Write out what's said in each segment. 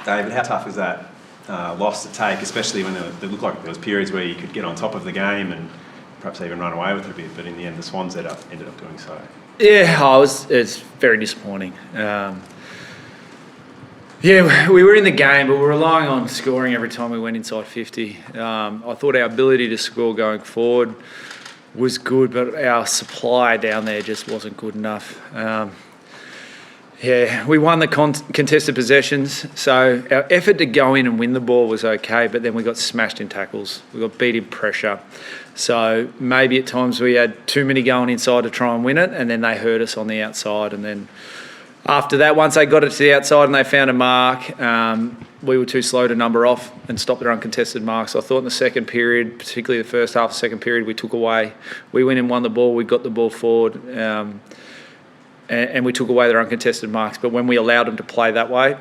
David, how tough is that loss to take, especially when it looked like there was periods where you could get on top of the game and perhaps even run away with it a bit, but in the end the Swans ended up doing so. Yeah, it's very disappointing. Yeah, we were in the game, but we were relying on scoring every time we went inside 50. I thought our ability to score going forward was good, but our supply down there just wasn't good enough. Yeah, we won the contested possessions, so our effort to go in and win the ball was okay, but then we got smashed in tackles. We got beat in pressure. So maybe at times we had too many going inside to try and win it, and then they hurt us on the outside. And then after that, once they got it to the outside and they found a mark, we were too slow to number off and stop their uncontested marks. So I thought in the second period, particularly the first half of the second period, we took away. We went and won the ball. We got the ball forward. And we took away their uncontested marks. But when we allowed them to play that way,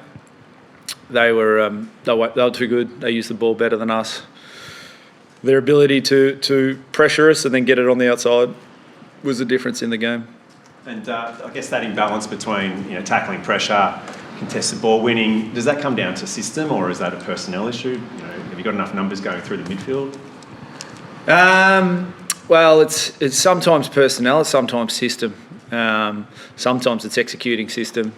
they were too good. They used the ball better than us. Their ability to pressure us and then get it on the outside was the difference in the game. And I guess that imbalance between tackling pressure, contested ball winning, does that come down to system or is that a personnel issue? Have you got enough numbers going through the midfield? Well, it's sometimes personnel, it's sometimes system. Sometimes it's executing system.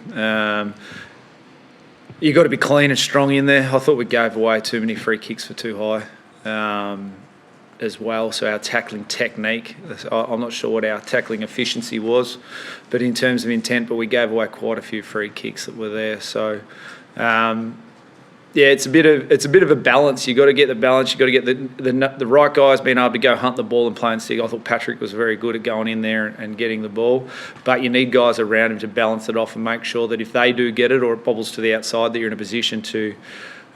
You've got to be clean and strong in there. I thought we gave away too many free kicks for too high as well. So our tackling technique, I'm not sure what our tackling efficiency was, but in terms of intent, but we gave away quite a few free kicks that were there. So yeah, it's a bit of a balance. You got to get the balance. You got to get the right guys being able to go hunt the ball and play and stick. I thought Patrick was very good at going in there and getting the ball, but you need guys around him to balance it off and make sure that if they do get it or it bobbles to the outside, that you're in a position to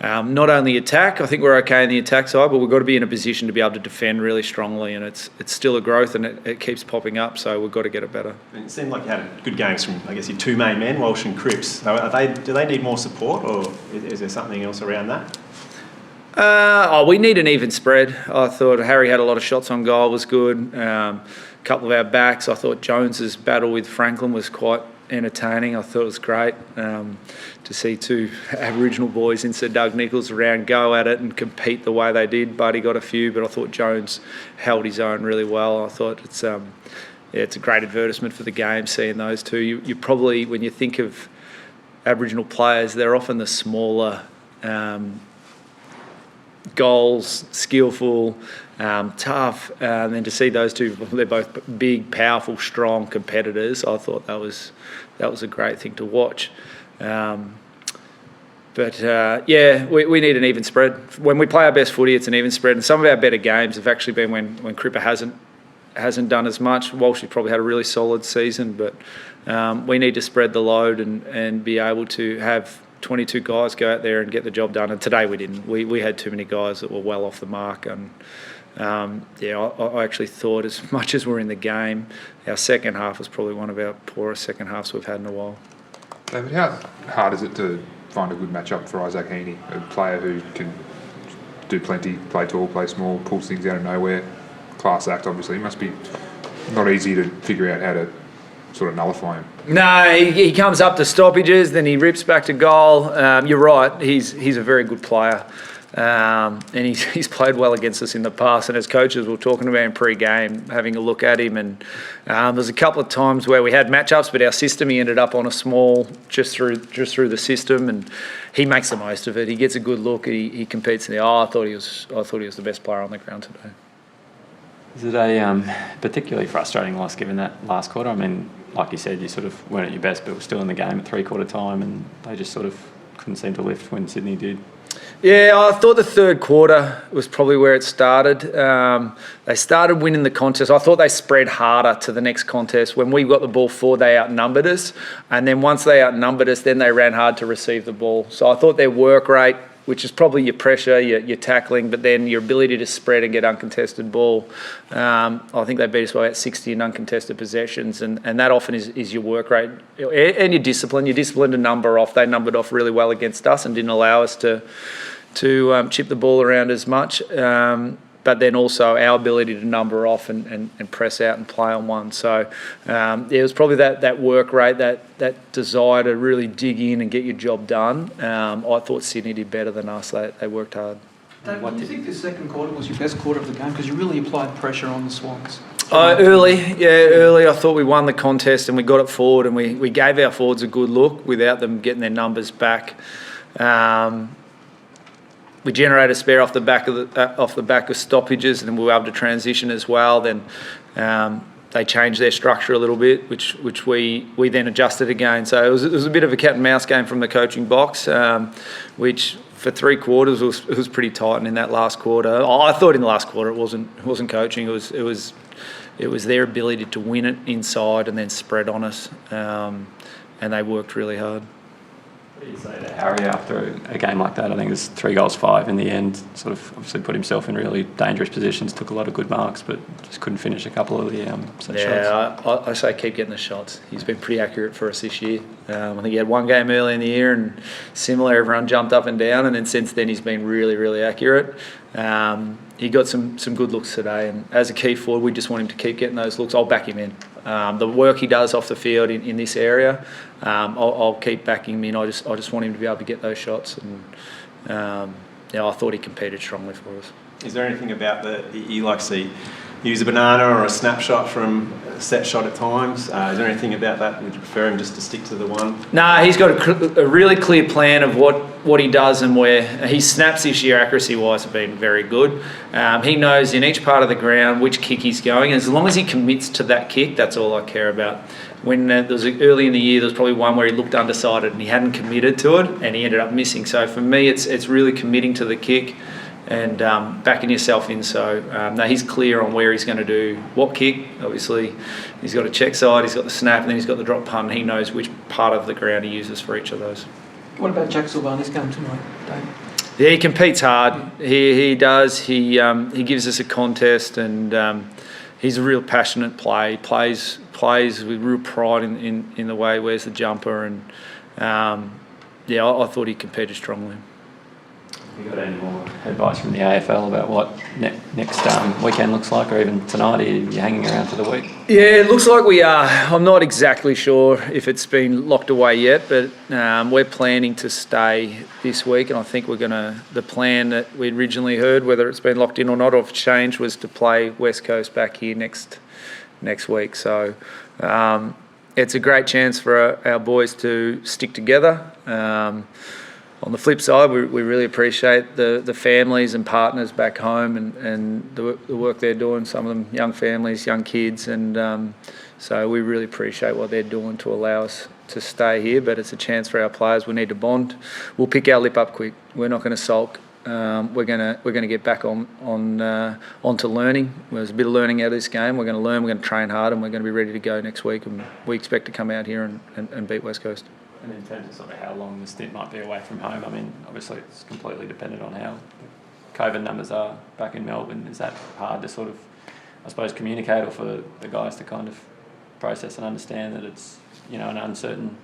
not only attack. I think we're okay on the attack side, but we've got to be in a position to be able to defend really strongly. And it's still a growth and it keeps popping up. So we've got to get it better. And it seemed like you had good games from, I guess, your two main men, Walsh and Cripps. So do they need more support, or is there something else around that? We need an even spread. I thought Harry had a lot of shots on goal, was good. A couple of our backs. I thought Jones's battle with Franklin was quite entertaining. I thought it was great to see two Aboriginal boys in Sir Doug Nicholls around go at it and compete the way they did. Buddy got a few, but I thought Jones held his own really well. I thought it's a great advertisement for the game, seeing those two. You probably, when you think of Aboriginal players, they're often the smaller goals, skillful, tough, and then to see those two, they're both big, powerful, strong competitors. I thought that was a great thing to watch. Yeah, we need an even spread. When we play our best footy, it's an even spread, and some of our better games have actually been when Cripper hasn't done as much. Walsh has probably had a really solid season, but we need to spread the load and be able to have 22 guys go out there and get the job done. And today we didn't. We had too many guys that were well off the mark. And I actually thought, as much as we're in the game, our second half was probably one of our poorest second halves we've had in a while. David, how hard is it to find a good matchup for Isaac Heaney, a player who can do plenty, play tall, play small, pulls things out of nowhere, class act obviously? It must be not easy to figure out how to sort of nullify him. No, he comes up to stoppages, then he rips back to goal. You're right, he's a very good player. And he's played well against us in the past, and as coaches we were talking about him pre-game, having a look at him, and there's a couple of times where we had matchups, but our system, he ended up on a small just through the system, and he makes the most of it. He gets a good look. He competes in the. I thought he was the best player on the ground today. Is it a particularly frustrating loss given that last quarter? I mean, like you said, you sort of weren't at your best, but were still in the game at three-quarter time, and they just sort of couldn't seem to lift when Sydney did. Yeah, I thought the third quarter was probably where it started. They started winning the contest. I thought they spread harder to the next contest. When we got the ball forward, they outnumbered us. And then once they outnumbered us, then they ran hard to receive the ball. So I thought their work rate, which is probably your pressure, your tackling, but then your ability to spread and get uncontested ball. I think they beat us by about 60 in uncontested possessions, and that often is your work rate. And your discipline. Your discipline to number off. They numbered off really well against us and didn't allow us to chip the ball around as much. but then also our ability to number off and press out and play on one. So it was probably that work rate, that desire to really dig in and get your job done. I thought Sydney did better than us. They worked hard. Dave, do you think the second quarter was your best quarter of the game? Because you really applied pressure on the Swans. Early. I thought we won the contest and we got it forward, and we gave our forwards a good look without them getting their numbers back. We generated a spare off the back of stoppages, and then we were able to transition as well. Then they changed their structure a little bit, which we then adjusted again. So it was a bit of a cat and mouse game from the coaching box, which for 3 quarters was pretty tight. And in that last quarter, I thought in the last quarter it wasn't coaching. It was their ability to win it inside and then spread on us, and they worked really hard. What do you say to Harry after a game like that? I think it was 3 goals, 5 in the end. Sort of obviously put himself in really dangerous positions, took a lot of good marks, but just couldn't finish a couple of the shots. Yeah, I say keep getting the shots. He's been pretty accurate for us this year. I think he had 1 game early in the year and similar, everyone jumped up and down, and then since then he's been really, really accurate. He got some good looks today, and as a key forward, we just want him to keep getting those looks. I'll back him in. The work he does off the field in this area, I'll keep backing him in. I just want him to be able to get those shots, and I thought he competed strongly for us. Is there anything about you like to see use a banana or a snapshot from a set shot at times? Is there anything about that? Would you prefer him just to stick to the one? Nah, he's got a really clear plan of what he does and where. His snaps this year, accuracy-wise, have been very good. He knows in each part of the ground which kick he's going. As long as he commits to that kick, that's all I care about. When there was early in the year, there was probably one where he looked undecided and he hadn't committed to it and he ended up missing. So for me, it's really committing to the kick and backing yourself in. So no, he's clear on where he's going to do what kick. Obviously, he's got a check side, he's got the snap, and then he's got the drop punt. He knows which part of the ground he uses for each of those. What about Jack Silvani's game tonight, Dave? Yeah, he competes hard. He does. He gives us a contest, and he's a real passionate player. He plays with real pride in the way he wears the jumper, and I thought he competed strongly. Have you got any more advice from the AFL about what next weekend looks like, or even tonight? Are you hanging around for the week? Yeah, it looks like we are. I'm not exactly sure if it's been locked away yet, but we're planning to stay this week, and I think the plan that we originally heard, whether it's been locked in or not, or if it's changed, was to play West Coast back here next week. So it's a great chance for our boys to stick together. On the flip side, we really appreciate the families and partners back home and the work they're doing, some of them young families, young kids, and so we really appreciate what they're doing to allow us to stay here, but it's a chance for our players. We need to bond. We'll pick our lip up quick. We're not going to sulk. We're gonna get back onto learning. There's a bit of learning out of this game. We're going to learn, we're going to train hard, and we're going to be ready to go next week, and we expect to come out here and beat West Coast. And in terms of sort of how long the stint might be away from home, I mean, obviously it's completely dependent on how COVID numbers are back in Melbourne. Is that hard to sort of, I suppose, communicate, or for the guys to kind of process and understand that it's, an uncertain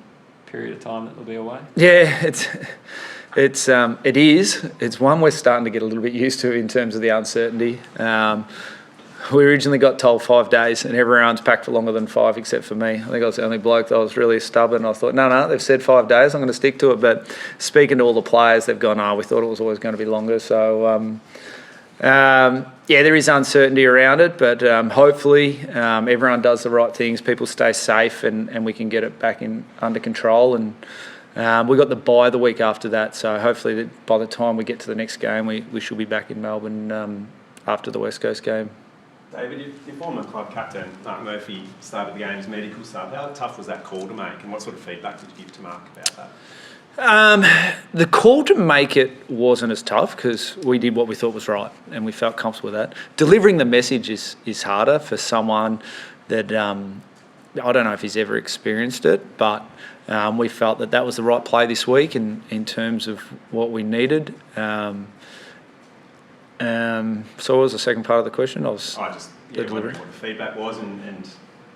period of time that they'll be away? Yeah, it is. It's one we're starting to get a little bit used to in terms of the uncertainty. We originally got told 5 days, and everyone's packed for longer than 5 except for me. I think I was the only bloke that was really stubborn. I thought, no, they've said 5 days, I'm going to stick to it. But speaking to all the players, they've gone, we thought it was always going to be longer. So, there is uncertainty around it, but hopefully everyone does the right things, people stay safe, and we can get it back under control. And we got the bye the week after that, so hopefully by the time we get to the next game, we should be back in Melbourne after the West Coast game. David, your former club captain, Mark Murphy, started the game as medical sub. How tough was that call to make, and what sort of feedback did you give to Mark about that? The call to make it wasn't as tough because we did what we thought was right and we felt comfortable with that. Delivering the message is harder for someone that, I don't know if he's ever experienced it, but we felt that was the right play this week in terms of what we needed. So what was the second part of the question? What the feedback was and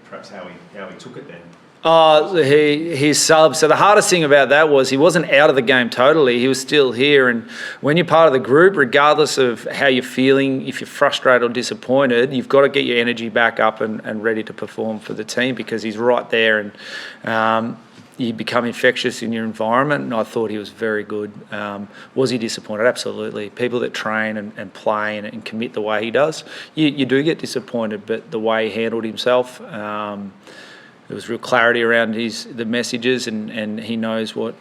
perhaps how he took it then. His sub. So the hardest thing about that was he wasn't out of the game totally. He was still here. And when you're part of the group, regardless of how you're feeling, if you're frustrated or disappointed, you've got to get your energy back up and ready to perform for the team, because he's right there, and you become infectious in your environment. And I thought he was very good. Was he disappointed? Absolutely. People that train and play and commit the way he does, you do get disappointed. But the way he handled himself, there was real clarity around the messages, and he knows what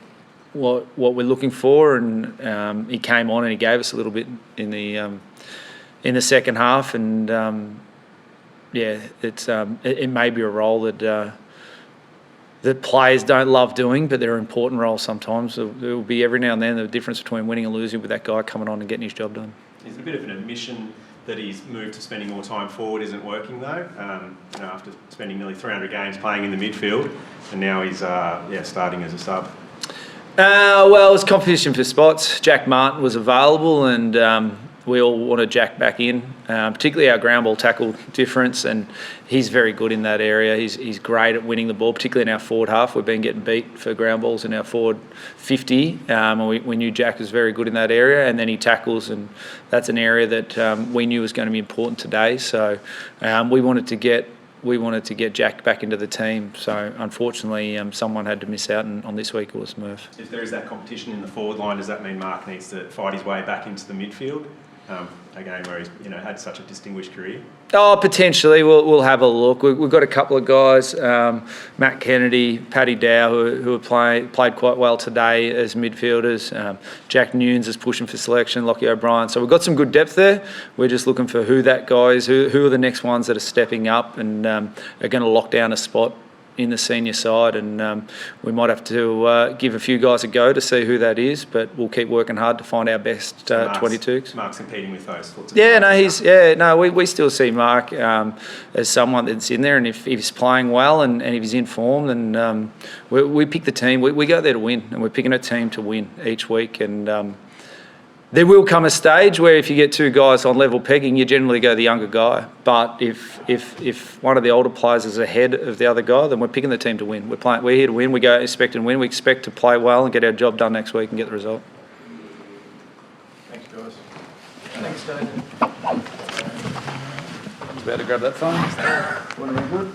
we're looking for. And he came on and he gave us a little bit in the second half. And it may be a role that players don't love doing, but they're important roles sometimes. There will be every now and then the difference between winning and losing with that guy coming on and getting his job done. Is it a bit of an admission that his move to spending more time forward isn't working though? After spending nearly 300 games playing in the midfield, and now he's starting as a sub. Well, it was competition for spots. Jack Martin was available, and we all wanted Jack back in, particularly our ground ball tackle difference, and he's very good in that area. He's great at winning the ball, particularly in our forward half. We've been getting beat for ground balls in our forward 50, and we knew Jack was very good in that area, and then he tackles, and that's an area that we knew was going to be important today. So we wanted to get Jack back into the team. So unfortunately, someone had to miss out, and on this week it was Murph. If there is that competition in the forward line, does that mean Mark needs to fight his way back into the midfield? Again, where he's had such a distinguished career. Oh, potentially. We'll have a look. We've got a couple of guys, Matt Kennedy, Paddy Dow, who have played quite well today as midfielders. Jack Nunes is pushing for selection, Lockie O'Brien. So we've got some good depth there. We're just looking for who that guy is, who are the next ones that are stepping up and are going to lock down a spot in the senior side, and we might have to give a few guys a go to see who that is, but we'll keep working hard to find our best 22s. Mark's competing with those sorts of we still see Mark as someone that's in there, and if he's playing well and if he's in form, then we pick the team. We go there to win, and we're picking a team to win each week, and there will come a stage where if you get two guys on level pegging, you generally go the younger guy. But if one of the older players is ahead of the other guy, then we're picking the team to win. We're here to win. We go expect and win. We expect to play well and get our job done next week and get the result. Thanks, guys. Thanks, David. About to grab that phone. Want to be good?